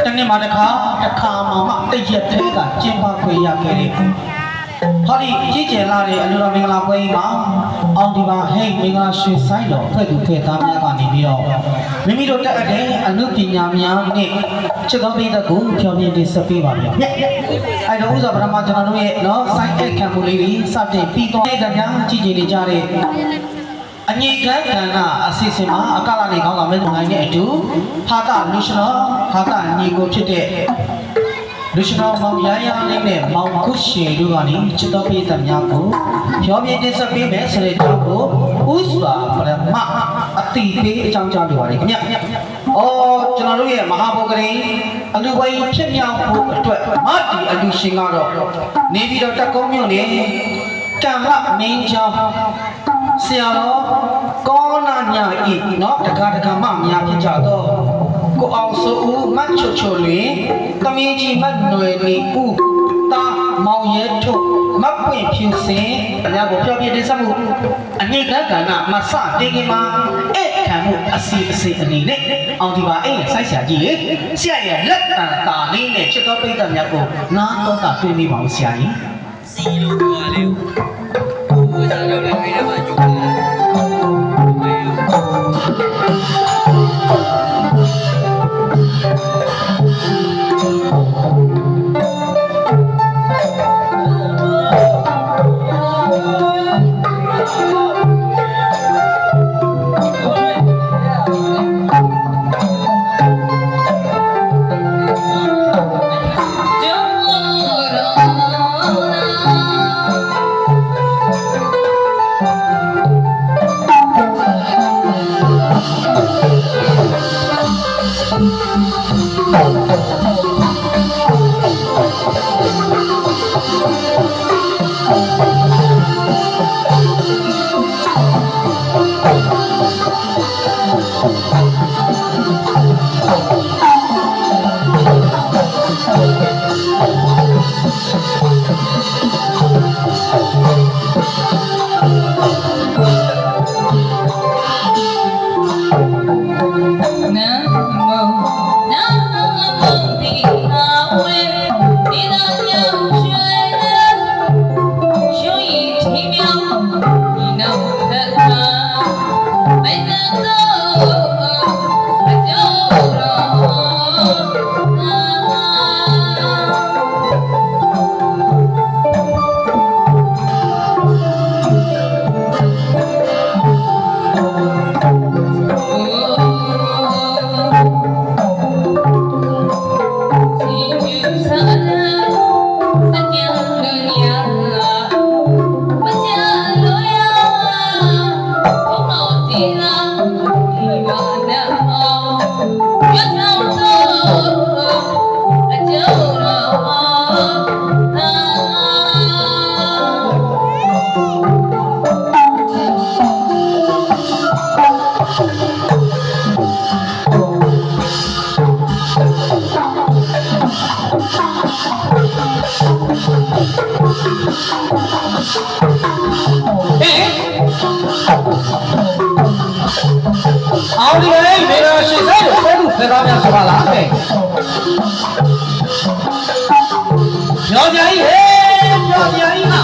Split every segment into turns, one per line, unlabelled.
တနေ့မှတစ်ခါမှတည့်ရက်သေးကကျင်းပခွင့်ရခဲ့တယ်ဟောဒီကြီးကျယ်လာတဲ့အလူတော်မင်္ဂလာပွဲကြီးမှာအောင်ဒီပါဟိတ်မင်္ဂလာရွှေဆိုင်တော်ဖွဲ့သူဖွဲ့သားများကနေပြီးတော့မိမိတို့တက်အပ်တဲ့အနုပညာများနဲ့ချစ်တော်ပိသက်ကိုဖြောပြတင်ဆက်ပေးပါမယ်အဲ့တော့ဥစ္စာပထမကျွန်တော်တို့ရဲ့နော်စိုင်းအခမ်းမှုလေးတွေစတင်ပြီးတော့တဲ့များကြီးကျယ်နေကြတဲ့အငြိကန်းကဏ္ဍအစီအစဉ်မှာအကလာနေကောင်းလာမဲ့နိုင်တဲ့အတူဟာတာလူရှင်တော်ဟာတာညီကိုဖြစ်တဲ့လူရှင်တော်မောင်ရရလေးနဲ့မောင်ခုရှေတို့ကနေချစ်တော်ပိသက်များကိုဖြောပြတင်ဆက်ပေးမယ်ဆိုတဲ့အကြောင်းကိုဥစွာပရမအတိပေးအကြောင်းကြားလိုပါတယ်ခင်ဗျ။အော်ကျွန်တော်တို့ရဲ့မဟာဘုဂရိအလူဝိုင်းဖြစ်မြောက်ဖို့အတွက်မတ္တိအလူရှင်ကတော့နေပြီးတော့တက်ကုန်းမြို့နယ်ကံမမင်းချောင်းဆရာတော်ကောနာညာဤเนาะတခါမှများဖြစ်ကြတော့ကိုအောင်စိုးဦးမတ်ချွတ်ချွတ်လွင်တမင်းကြီးမတ်နွယ်နေဦးတာမောင်ရဲထုတ်မတ်ပွင့်ဖြူစင်အများကိုပြောပြတင်ဆက်မှုအငိတ်ကဏ္ဍမစတင်ခင်မှာအဲ့ခံမှုအစီအနေနဲ့အောင်ဒီပါအဲ့ဆိုက်ဆရာကြီးလေဆရာရဲ့လက်တန်တာလေးနဲ့ချစ်တော်ပိတ်သက်များကိုနားတော့တာတွေ့မိပါဦးဆရာကြီး
စီလို့ပြောရလေဘုရားတော်လည်းအဲ့ဒါမှယူတယ်
အောင်ဒီလေးမေရာရှိစိတ်ကိုဘယ်သူစကားများဆိုပါလားဟဲ့ညောင်ကြီးဟဲ့ညောင်ကြီးဟာ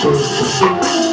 Thank you.